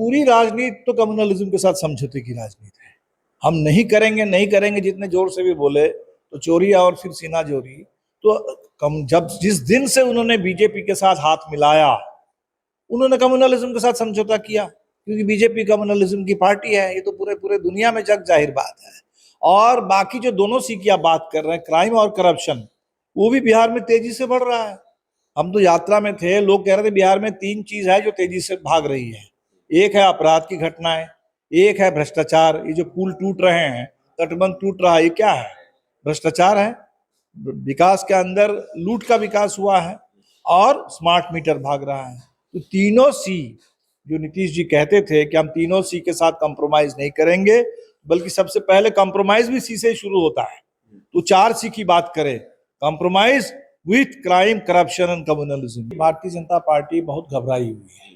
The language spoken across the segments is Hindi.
पूरी राजनीति तो कम्युनलिज्म के साथ समझौते की राजनीति है। हम नहीं करेंगे नहीं करेंगे जितने जोर से भी बोले तो चोरी और फिर सीना जोरी। तो जब जिस दिन से उन्होंने बीजेपी के साथ हाथ मिलाया, उन्होंने कम्युनलिज्म के साथ समझौता किया, क्योंकि बीजेपी कम्युनलिज्म की पार्टी है। ये तो पूरे पूरे दुनिया में जग जाहिर बात है। और बाकी जो दोनों सी की आप बात कर रहे हैं, क्राइम और करप्शन, वो भी बिहार में तेजी से बढ़ रहा है। हम तो यात्रा में थे, लोग कह रहे थे बिहार में 3 चीज है जो तेजी से भाग रही है। एक है अपराध की घटनाएं, एक है भ्रष्टाचार, ये जो पुल टूट रहे हैं, तटबंध टूट रहा है, ये क्या है? भ्रष्टाचार है। विकास के अंदर लूट का विकास हुआ है, और स्मार्ट मीटर भाग रहा है। तो तीनों सी जो नीतीश जी कहते थे कि हम तीनों सी के साथ कंप्रोमाइज नहीं करेंगे, बल्कि सबसे पहले कंप्रोमाइज भी सी से शुरू होता है। तो 4 सी की बात करें, compromise with crime, corruption and communalism. Bharatiya Janata party बहुत घबराई हुई है,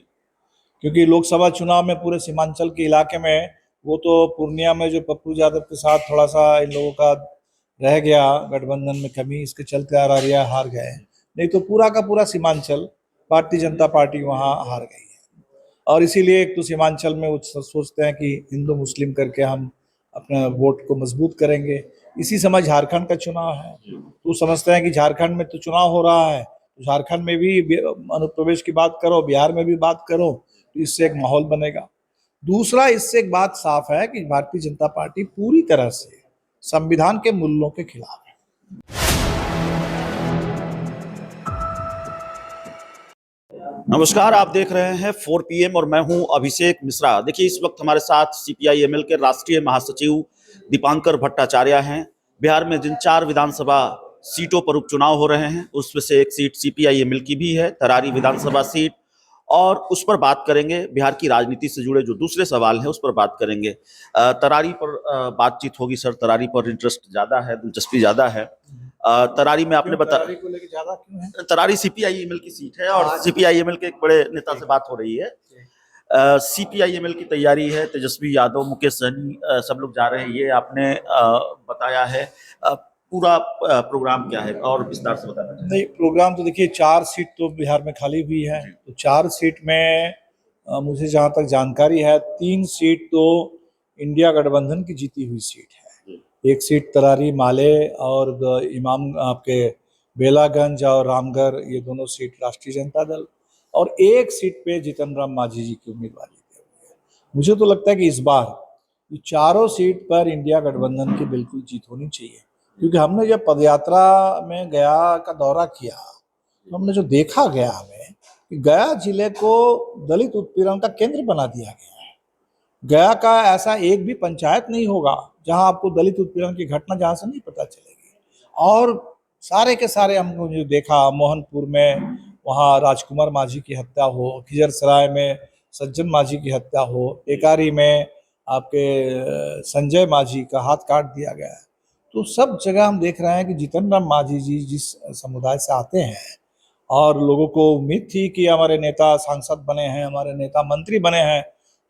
क्योंकि लोकसभा चुनाव में पूरे सीमांचल के इलाके में, वो तो पूर्णिया में जो पप्पू यादव के साथ थोड़ा सा इन लोगों का रह गया गठबंधन में कमी, इसके चलते अररिया हार गए, नहीं तो पूरा का पूरा सीमांचल भारतीय जनता पार्टी वहां हार गई है। और इसीलिए एक तो सीमांचल में वो सोचते हैं कि हिंदू मुस्लिम करके हम अपने वोट को मजबूत करेंगे। इसी समय झारखंड का चुनाव है, तो समझते हैं कि झारखंड में तो चुनाव हो रहा है, तो झारखंड में भी अनुप्रवेश की बात करो, बिहार में भी बात करो, तो इससे एक माहौल बनेगा। दूसरा, इससे एक बात साफ है कि भारतीय जनता पार्टी पूरी तरह से संविधान के मूल्यों के खिलाफ है। नमस्कार, आप देख रहे हैं 4 PM और मैं हूं अभिषेक मिश्रा। देखिए, इस वक्त हमारे साथ CPI-ML के राष्ट्रीय महासचिव दीपांकर भट्टाचार्य हैं। बिहार में जिन 4 विधानसभा सीटों पर उपचुनाव हो रहे हैं, उसमें से एक सीट CPI-ML की भी है, तरारी विधानसभा सीट, और उस पर बात करेंगे। बिहार की राजनीति से जुड़े जो दूसरे सवाल हैं उस पर बात करेंगे। तरारी पर बातचीत होगी। सर, तरारी पर इंटरेस्ट ज्यादा है, दिलचस्पी ज्यादा है। तरारी में आपने बताया, तरारी को लेकर ज्यादा क्यों है? तरारी CPI-ML की सीट है और CPI-ML के एक बड़े नेता से बात हो रही है। CPI-ML की तैयारी है, तेजस्वी यादव, मुकेश सहनी सब लोग जा रहे हैं, ये आपने बताया है। पूरा प्रोग्राम क्या है और विस्तार से बताना चाहिए। नहीं, प्रोग्राम तो देखिए 4 सीट तो बिहार में खाली हुई है, तो 4 सीट में मुझे जहां तक जानकारी है 3 सीट तो इंडिया गठबंधन की जीती हुई सीट है। एक सीट तरारी माले और इमाम आपके बेलागंज और रामगढ़, ये दोनों सीट राष्ट्रीय जनता दल, और एक सीट पे जीतन राम मांझी जी की उम्मीदवारी दी हुई है। मुझे तो लगता है कि इस बार ये चारों सीट पर इंडिया गठबंधन की बिल्कुल जीत होनी चाहिए, क्योंकि हमने जब पदयात्रा में गया का दौरा किया तो हमने जो देखा गया में कि गया जिले को दलित उत्पीड़न का केंद्र बना दिया गया है। गया का ऐसा एक भी पंचायत नहीं होगा जहां आपको दलित उत्पीड़न की घटना जहां से नहीं पता चलेगी। और सारे के सारे हमको जो देखा, मोहनपुर में वहाँ राजकुमार मांझी की हत्या हो, खिजरसराय में सज्जन मांझी की हत्या हो, टेकारी में आपके संजय मांझी का हाथ काट दिया गया है, तो सब जगह हम देख रहे हैं कि जीतन राम मांझी जी जिस समुदाय से आते हैं, और लोगों को उम्मीद थी कि हमारे नेता सांसद बने हैं, हमारे नेता मंत्री बने हैं,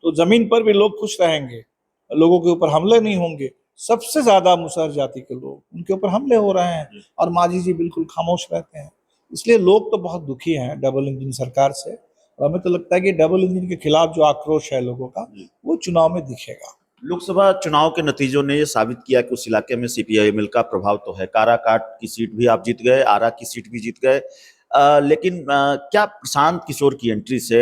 तो जमीन पर भी लोग खुश रहेंगे, लोगों के ऊपर हमले नहीं होंगे। सबसे ज्यादा मुसहर जाति के लोग, उनके ऊपर हमले हो रहे हैं और मांझी जी बिल्कुल खामोश रहते हैं। इसलिए लोग तो बहुत दुखी हैं डबल इंजन सरकार से, और हमें तो लगता है कि डबल इंजन के खिलाफ जो आक्रोश है लोगों का, वो चुनाव में दिखेगा। लोकसभा चुनाव के नतीजों ने ये साबित किया कि उस इलाके में CPI-ML का प्रभाव तो है। काराकाट की सीट भी आप जीत गए, आरा की सीट भी जीत गए, लेकिन क्या प्रशांत किशोर की एंट्री से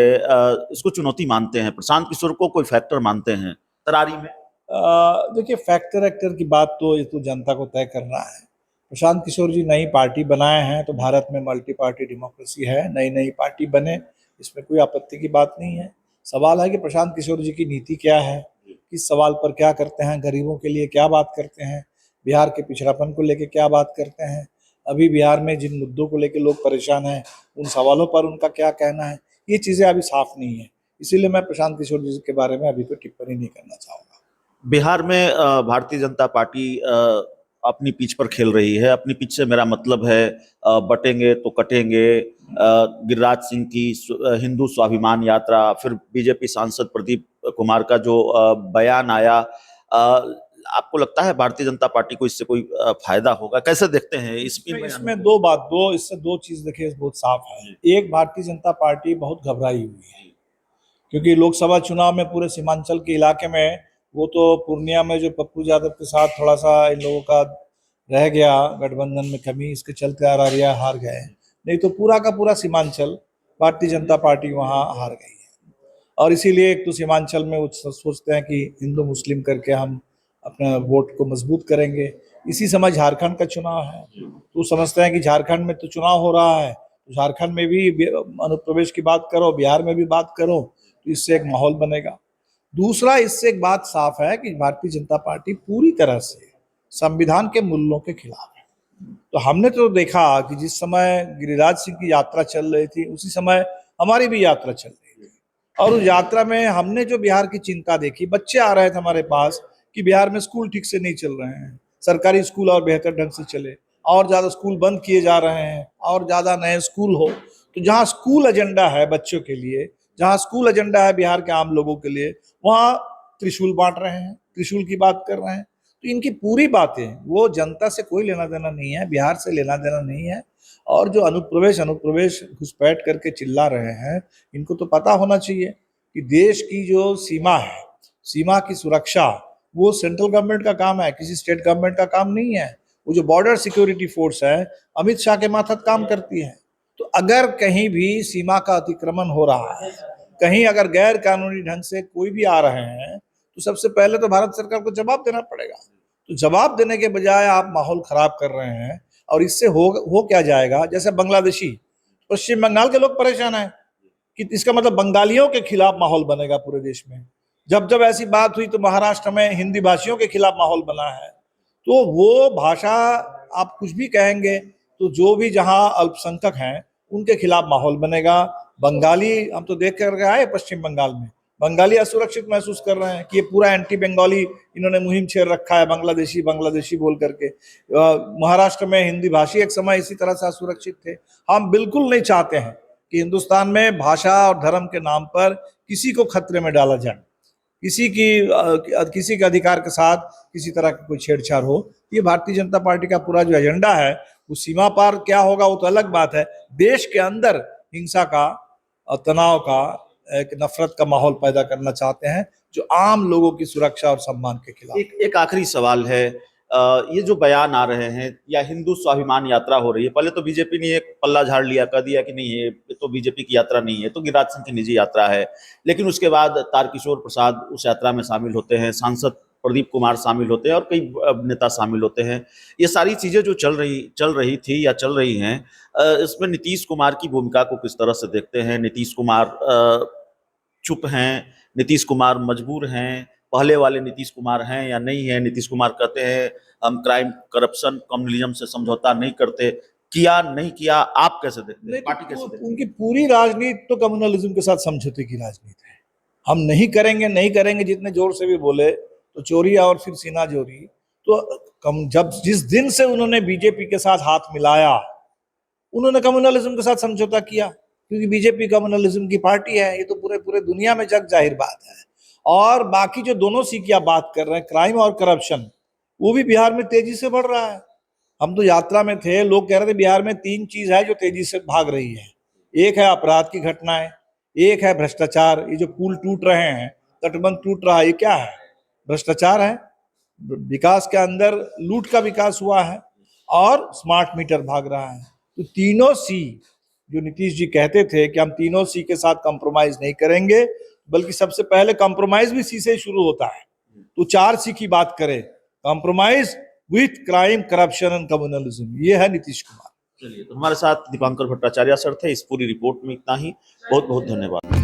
इसको चुनौती मानते हैं? प्रशांत किशोर को कोई फैक्टर मानते हैं तरारी में? देखिए, फैक्टर एक्टर की बात तो ये तो जनता को तय करना है। प्रशांत किशोर जी नई पार्टी बनाए हैं, तो भारत में मल्टी पार्टी डेमोक्रेसी है, नई नई पार्टी बने, इसमें कोई आपत्ति की बात नहीं है। सवाल है कि प्रशांत किशोर जी की नीति क्या है, किस सवाल पर क्या करते हैं, गरीबों के लिए क्या बात करते हैं, बिहार के पिछड़ापन को लेकर क्या बात करते हैं, अभी बिहार में जिन मुद्दों को लेकर लोग परेशान हैं उन सवालों पर उनका क्या कहना है, ये चीज़ें अभी साफ नहीं है। इसीलिए मैं प्रशांत किशोर जी के बारे में अभी कोई टिप्पणी नहीं करना चाहूँगा। बिहार में भारतीय जनता पार्टी अपनी पिच पर खेल रही है। अपनी पिच से मेरा मतलब है बटेंगे तो कटेंगे। गिरिराज सिंह की हिंदू स्वाभिमान यात्रा, फिर बीजेपी सांसद प्रदीप कुमार का जो बयान आया, आपको लगता है भारतीय जनता पार्टी को इससे कोई फायदा होगा? कैसे देखते हैं इसमें इससे दो चीज देखिए बहुत साफ है। एक, भारतीय जनता पार्टी बहुत घबराई हुई है, क्योंकि लोकसभा चुनाव में पूरे सीमांचल के इलाके में वो तो पूर्णिया में जो पप्पू यादव के साथ थोड़ा सा इन लोगों का रह गया गठबंधन में कमी, इसके चलते अररिया हार गए, नहीं तो पूरा का पूरा सीमांचल भारतीय जनता पार्टी वहाँ हार गई है। और इसीलिए एक तो सीमांचल में वो सोचते हैं कि हिंदू मुस्लिम करके हम अपना वोट को मजबूत करेंगे। इसी समय झारखंड का चुनाव है, तो समझते हैं कि झारखंड में तो चुनाव हो रहा है, तो झारखंड में भी अनुप्रवेश की बात करो, बिहार में भी बात करो, तो इससे एक माहौल बनेगा। दूसरा, इससे एक बात साफ है कि भारतीय जनता पार्टी पूरी तरह से संविधान के मूल्यों के खिलाफ है। तो हमने तो देखा कि जिस समय गिरिराज सिंह की यात्रा चल रही थी, उसी समय हमारी भी यात्रा चल रही थी, और उस यात्रा में हमने जो बिहार की चिंता देखी, बच्चे आ रहे थे हमारे पास कि बिहार में स्कूल ठीक से नहीं चल रहे हैं, सरकारी स्कूल और बेहतर ढंग से चले, और ज्यादा स्कूल बंद किए जा रहे हैं, और ज्यादा नए स्कूल हो। तो जहाँ स्कूल एजेंडा है बच्चों के लिए, जहाँ स्कूल एजेंडा है बिहार के आम लोगों के लिए, वहाँ त्रिशूल बांट रहे हैं, त्रिशूल की बात कर रहे हैं। तो इनकी पूरी बातें, वो जनता से कोई लेना देना नहीं है, बिहार से लेना देना नहीं है। और जो अनुप्रवेश घुसपैठ करके चिल्ला रहे हैं, इनको तो पता होना चाहिए कि देश की जो सीमा है, सीमा की सुरक्षा वो सेंट्रल गवर्नमेंट का काम है, किसी स्टेट गवर्नमेंट का काम नहीं है। वो जो बॉर्डर सिक्योरिटी फोर्स है, अमित शाह के मातहत काम करती है। तो अगर कहीं भी सीमा का अतिक्रमण हो रहा है, कहीं अगर गैर कानूनी ढंग से कोई भी आ रहे हैं, तो सबसे पहले तो भारत सरकार को जवाब देना पड़ेगा। तो जवाब देने के बजाय आप माहौल खराब कर रहे हैं, और इससे हो क्या जाएगा, जैसे बांग्लादेशी, पश्चिम बंगाल के लोग परेशान हैं कि इसका मतलब बंगालियों के खिलाफ माहौल बनेगा पूरे देश में। जब जब ऐसी बात हुई तो महाराष्ट्र में हिंदी भाषियों के खिलाफ माहौल बना है। तो वो भाषा आप कुछ भी कहेंगे तो जो भी जहां अल्पसंख्यक हैं उनके खिलाफ माहौल बनेगा। बंगाली, हम तो देख कर आए पश्चिम बंगाल में, बंगाली असुरक्षित महसूस कर रहे हैं कि ये पूरा एंटी बंगाली इन्होंने मुहिम छेड़ रखा है, बांग्लादेशी बांग्लादेशी बोल करके। महाराष्ट्र में हिंदी भाषी एक समय इसी तरह से असुरक्षित थे। हम बिल्कुल नहीं चाहते हैं कि हिंदुस्तान में भाषा और धर्म के नाम पर किसी को खतरे में डाला जाए, किसी के अधिकार के साथ किसी तरह की कोई छेड़छाड़ हो। ये भारतीय जनता पार्टी का पूरा जो एजेंडा है, वो सीमा पार क्या होगा वो तो अलग बात है। देश के अंदर हिंसा का, तनाव का, एक नफरत का माहौल पैदा करना चाहते हैं, जो आम लोगों की सुरक्षा और सम्मान के खिलाफ। एक आखिरी सवाल है, ये जो बयान आ रहे हैं या हिंदू स्वाभिमान यात्रा हो रही है, पहले तो बीजेपी ने एक पल्ला झाड़ लिया, कह दिया कि नहीं ये तो बीजेपी की यात्रा नहीं है, तो गिरिराज सिंह की निजी यात्रा है। लेकिन उसके बाद तारकिशोर प्रसाद उस यात्रा में शामिल होते हैं, सांसद प्रदीप कुमार शामिल होते हैं और कई नेता शामिल होते हैं। ये सारी चीजें जो चल रही थी या चल रही हैं, इसमें नीतीश कुमार की भूमिका को किस तरह से देखते हैं? नीतीश कुमार चुप हैं, नीतीश कुमार मजबूर हैं, पहले वाले नीतीश कुमार हैं या नहीं है? नीतीश कुमार कहते हैं हम क्राइम, करप्शन, कम्युनिज्म से समझौता नहीं करते। किया नहीं किया, आप कैसे देखते हैं? पार्टी कैसे देखते हैं? उनकी पूरी राजनीति तो कम्युनलिज्म के साथ समझौते की राजनीति है। हम नहीं करेंगे जितने जोर से भी बोले तो चोरी और फिर सीना जोरी। तो जिस दिन से उन्होंने बीजेपी के साथ हाथ मिलाया, उन्होंने कम्युनलिज्म के साथ समझौता किया, क्योंकि बीजेपी कम्युनलिज्म की पार्टी है। ये तो पूरे दुनिया में जग जाहिर बात है। और बाकी जो दोनों सी की आप बात कर रहे हैं, क्राइम और करप्शन, वो भी बिहार में तेजी से बढ़ रहा है। हम तो यात्रा में थे, लोग कह रहे थे बिहार में 3 चीज है जो तेजी से भाग रही है। एक है अपराध की घटनाएं, एक है भ्रष्टाचार, ये जो पुल टूट रहे हैं, तटबंध टूट रहा है, ये क्या है? भ्रष्टाचार है। विकास के अंदर लूट का विकास हुआ है, और स्मार्ट मीटर भाग रहा है। तो तीनों सी जो नीतीश जी कहते थे कि हम तीनों सी के साथ कंप्रोमाइज नहीं करेंगे, बल्कि सबसे पहले कंप्रोमाइज भी सी से शुरू होता है। तो 4 सी की बात करें, compromise with crime, corruption and communalism, ये है नीतीश कुमार। चलिए, तो हमारे साथ दीपांकर भट्टाचार्य सर थे। इस पूरी रिपोर्ट में इतना ही। बहुत बहुत धन्यवाद।